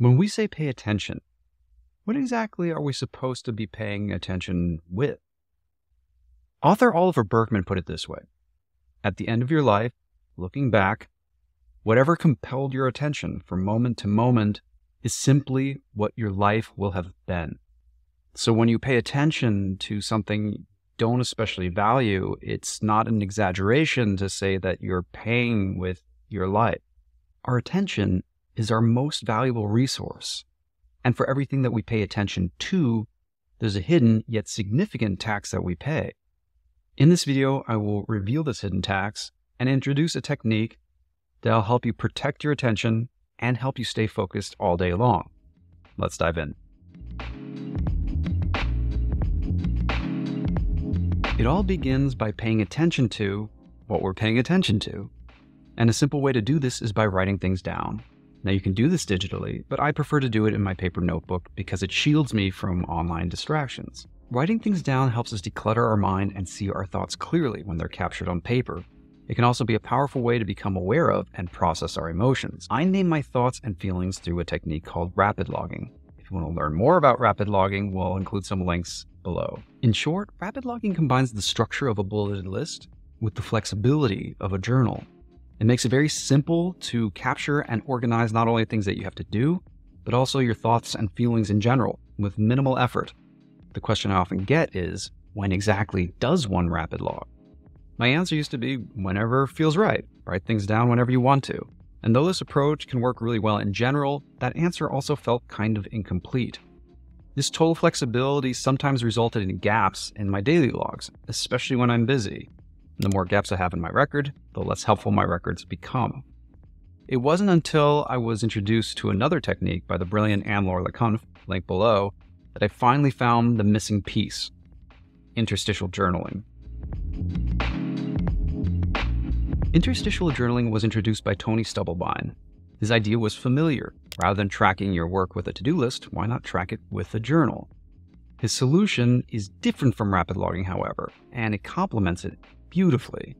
When we say pay attention, what exactly are we supposed to be paying attention with? Author Oliver Burkeman put it this way: at the end of your life, looking back, whatever compelled your attention from moment to moment is simply what your life will have been. So when you pay attention to something you don't especially value, it's not an exaggeration to say that you're paying with your life. Our attention is our most valuable resource. And for everything that we pay attention to, there's a hidden yet significant tax that we pay. In this video, I will reveal this hidden tax and introduce a technique that'll help you protect your attention and help you stay focused all day long. Let's dive in. It all begins by paying attention to what we're paying attention to. And a simple way to do this is by writing things down. Now you can do this digitally, but I prefer to do it in my paper notebook because it shields me from online distractions. Writing things down helps us declutter our mind and see our thoughts clearly when they're captured on paper. It can also be a powerful way to become aware of and process our emotions. I name my thoughts and feelings through a technique called rapid logging. If you want to learn more about rapid logging, we'll include some links below. In short, rapid logging combines the structure of a bulleted list with the flexibility of a journal. It makes it very simple to capture and organize not only things that you have to do, but also your thoughts and feelings in general with minimal effort. The question I often get is, when exactly does one rapid log? My answer used to be, whenever feels right. Write things down whenever you want to. And though this approach can work really well in general, that answer also felt kind of incomplete. This total flexibility sometimes resulted in gaps in my daily logs, especially when I'm busy. The more gaps I have in my record, the less helpful my records become. It wasn't until I was introduced to another technique by the brilliant Anne-LAURE Le-CUNFF, link below, that I finally found the missing piece: interstitial journaling. Interstitial journaling was introduced by Tony Stubblebine. His idea was familiar. Rather than tracking your work with a to-do list, why not track it with a journal? His solution is different from rapid logging, however, and it complements it beautifully.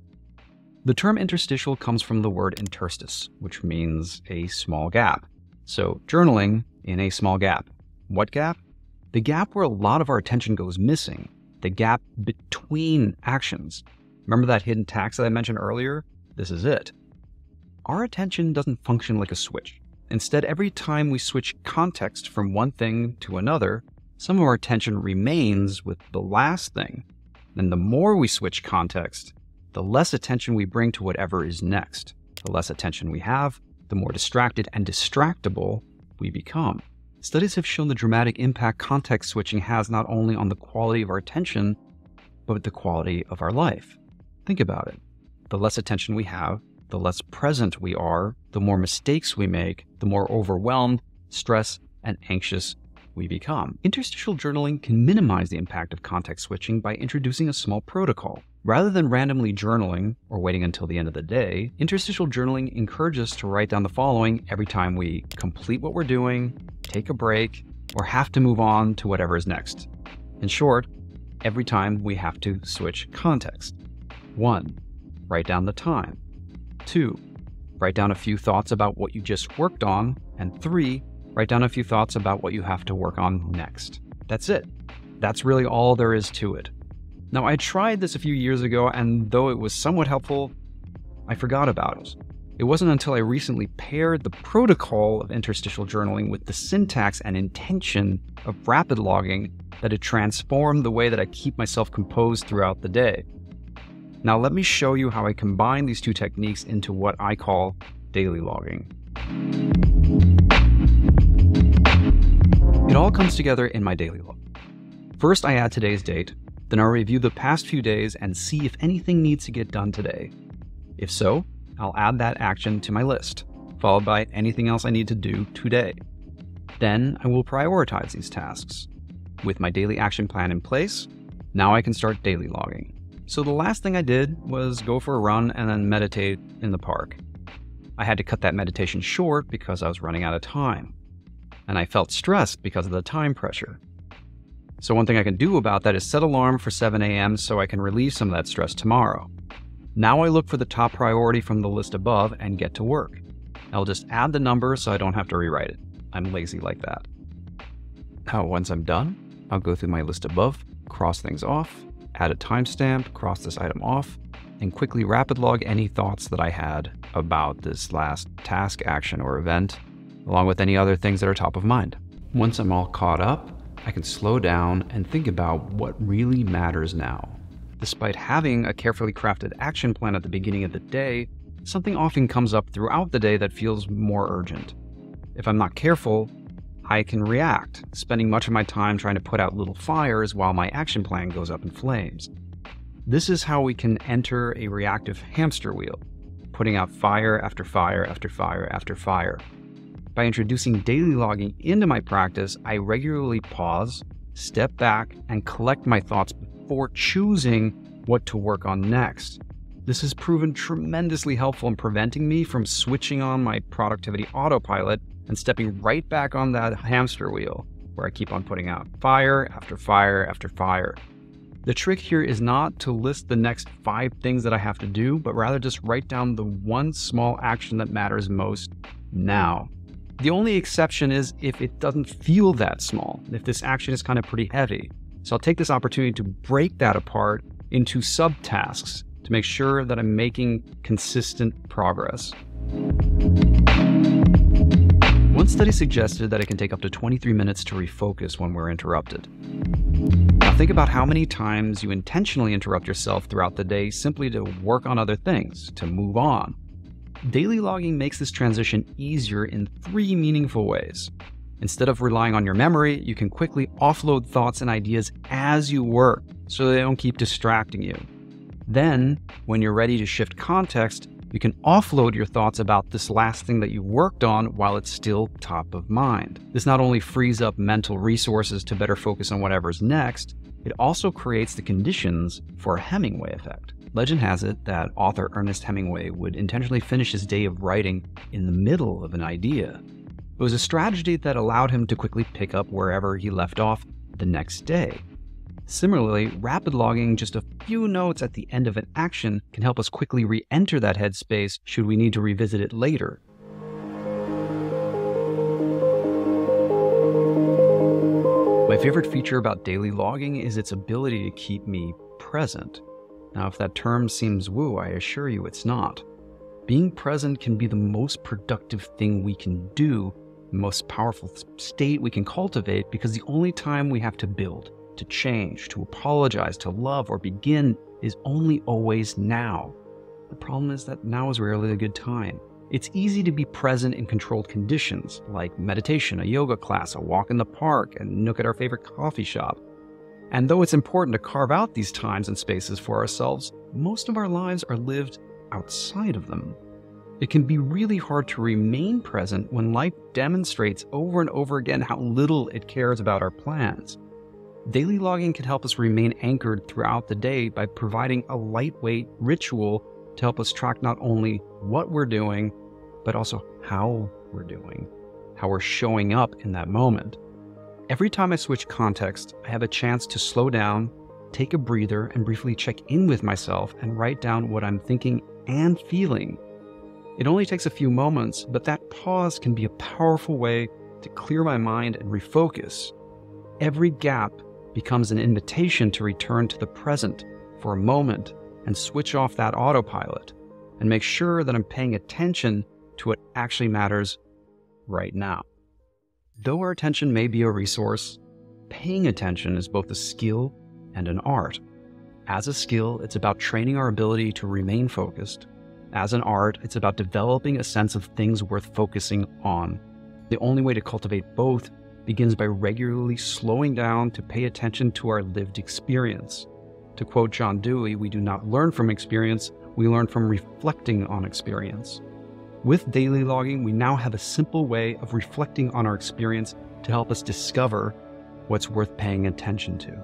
The term interstitial comes from the word interstice, which means a small gap. So journaling in a small gap. What gap? The gap where a lot of our attention goes missing. The gap between actions. Remember that hidden tax that I mentioned earlier? This is it. Our attention doesn't function like a switch. Instead, every time we switch context from one thing to another, some of our attention remains with the last thing. And the more we switch context, the less attention we bring to whatever is next. The less attention we have, the more distracted and distractible we become. Studies have shown the dramatic impact context switching has not only on the quality of our attention, but the quality of our life. Think about it. The less attention we have, the less present we are, the more mistakes we make, the more overwhelmed, stressed, and anxious we become. Interstitial journaling can minimize the impact of context switching by introducing a small protocol. Rather than randomly journaling or waiting until the end of the day, interstitial journaling encourages us to write down the following every time we complete what we're doing, take a break, or have to move on to whatever is next. In short, every time we have to switch context. 1. Write down the time. 2. Write down a few thoughts about what you just worked on. And 3. Write down a few thoughts about what you have to work on next. That's it. That's really all there is to it. Now, I tried this a few years ago, and though it was somewhat helpful, I forgot about it. It wasn't until I recently paired the protocol of interstitial journaling with the syntax and intention of rapid logging that it transformed the way that I keep myself composed throughout the day. Now, let me show you how I combine these two techniques into what I call daily logging. It all comes together in my daily log. First, I add today's date, then I'll review the past few days and see if anything needs to get done today. If so, I'll add that action to my list, followed by anything else I need to do today. Then I will prioritize these tasks. With my daily action plan in place, now I can start daily logging. So the last thing I did was go for a run and then meditate in the park. I had to cut that meditation short because I was running out of time. And I felt stressed because of the time pressure. So one thing I can do about that is set an alarm for 7 a.m. so I can relieve some of that stress tomorrow. Now I look for the top priority from the list above and get to work. I'll just add the number so I don't have to rewrite it. I'm lazy like that. Now, once I'm done, I'll go through my list above, cross things off, add a timestamp, cross this item off, and quickly rapid log any thoughts that I had about this last task, action, or event, along with any other things that are top of mind. Once I'm all caught up, I can slow down and think about what really matters now. Despite having a carefully crafted action plan at the beginning of the day, something often comes up throughout the day that feels more urgent. If I'm not careful, I can react, spending much of my time trying to put out little fires while my action plan goes up in flames. This is how we can enter a reactive hamster wheel, putting out fire after fire after fire after fire. By introducing daily logging into my practice, I regularly pause, step back, and collect my thoughts before choosing what to work on next. This has proven tremendously helpful in preventing me from switching on my productivity autopilot and stepping right back on that hamster wheel, where I keep on putting out fire after fire after fire. The trick here is not to list the next 5 things that I have to do, but rather just write down the one small action that matters most now. The only exception is if it doesn't feel that small, if this action is kind of pretty heavy. So I'll take this opportunity to break that apart into subtasks to make sure that I'm making consistent progress. One study suggested that it can take up to 23 minutes to refocus when we're interrupted. Now think about how many times you intentionally interrupt yourself throughout the day simply to work on other things, to move on. Daily logging makes this transition easier in 3 meaningful ways. Instead of relying on your memory, you can quickly offload thoughts and ideas as you work so they don't keep distracting you. Then, when you're ready to shift context, you can offload your thoughts about this last thing that you worked on while it's still top of mind. This not only frees up mental resources to better focus on whatever's next, it also creates the conditions for a Hemingway effect. Legend has it that author Ernest Hemingway would intentionally finish his day of writing in the middle of an idea. It was a strategy that allowed him to quickly pick up wherever he left off the next day. Similarly, rapid logging just a few notes at the end of an action can help us quickly re-enter that headspace should we need to revisit it later. My favorite feature about daily logging is its ability to keep me present. Now, if that term seems woo, I assure you it's not. Being present can be the most productive thing we can do, the most powerful state we can cultivate, because the only time we have to build, to change, to apologize, to love, or begin is only always now. The problem is that now is rarely a good time. It's easy to be present in controlled conditions, like meditation, a yoga class, a walk in the park, a nook at our favorite coffee shop. And though it's important to carve out these times and spaces for ourselves, most of our lives are lived outside of them. It can be really hard to remain present when life demonstrates over and over again how little it cares about our plans. Daily logging can help us remain anchored throughout the day by providing a lightweight ritual to help us track not only what we're doing, but also how we're doing, how we're showing up in that moment. Every time I switch context, I have a chance to slow down, take a breather, and briefly check in with myself and write down what I'm thinking and feeling. It only takes a few moments, but that pause can be a powerful way to clear my mind and refocus. Every gap becomes an invitation to return to the present for a moment and switch off that autopilot and make sure that I'm paying attention to what actually matters right now. Though our attention may be a resource, paying attention is both a skill and an art. As a skill, it's about training our ability to remain focused. As an art, it's about developing a sense of things worth focusing on. The only way to cultivate both begins by regularly slowing down to pay attention to our lived experience. To quote John Dewey, we do not learn from experience, we learn from reflecting on experience. With daily logging, we now have a simple way of reflecting on our experience to help us discover what's worth paying attention to.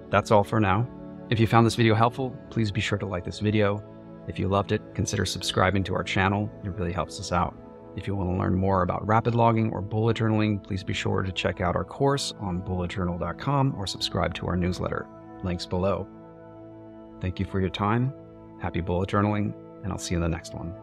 That's all for now. If you found this video helpful, please be sure to like this video. If you loved it, consider subscribing to our channel. It really helps us out. If you want to learn more about rapid logging or bullet journaling, please be sure to check out our course on bulletjournal.com or subscribe to our newsletter. Links below. Thank you for your time. Happy bullet journaling, and I'll see you in the next one.